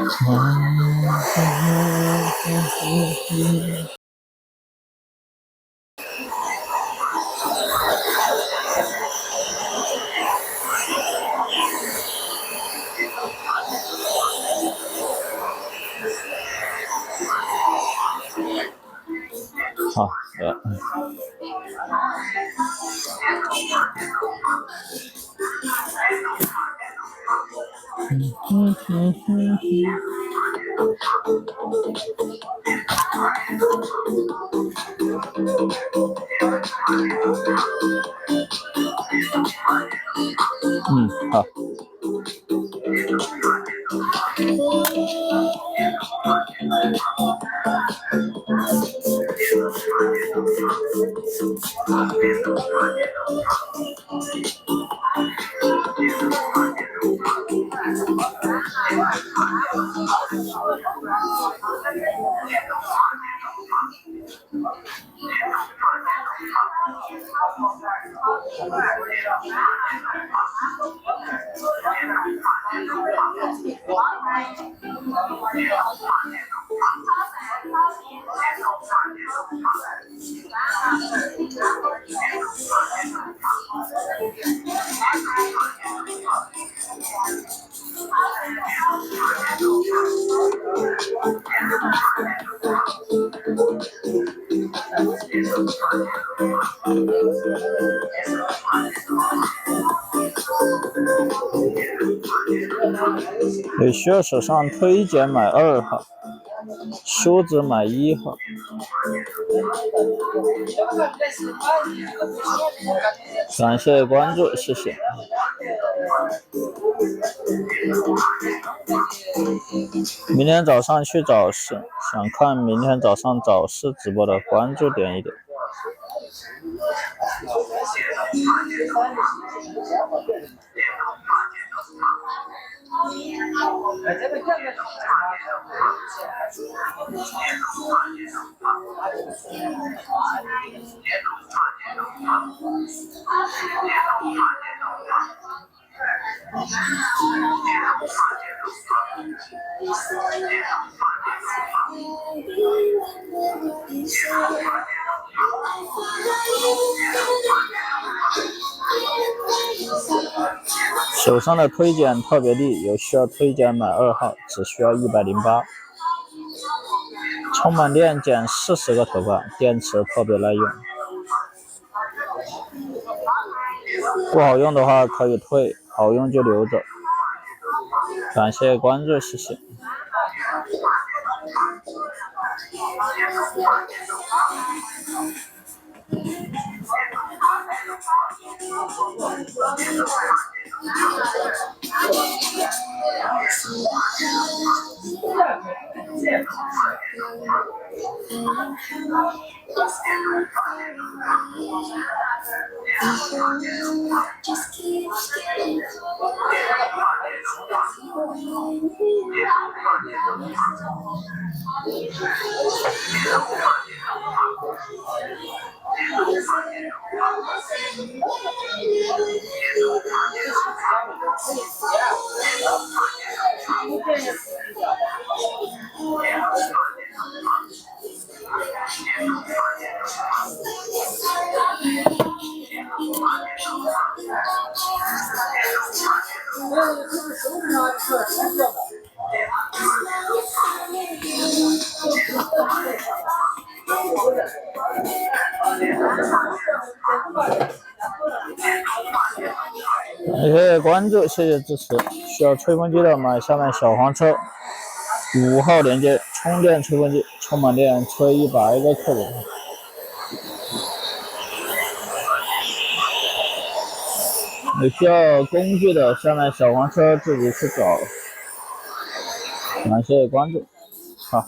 好，好。有需要手上推荐买2号，梳子买1号。感谢关注，谢谢。明天早上去早市，想看明天早上早市直播的关注点一点。手上的推荐特别低，有需要推荐买2号，只需要108。充满电减40个头发，电池特别耐用。不好用的话可以退，好用就留着。感谢关注，谢谢。谢谢关注，谢谢支持。需要吹风机的买下面小黄车5号连接充电吹风机，充满电吹100个克的。有需要工具的下面小黄车自己去找。感谢关注，好。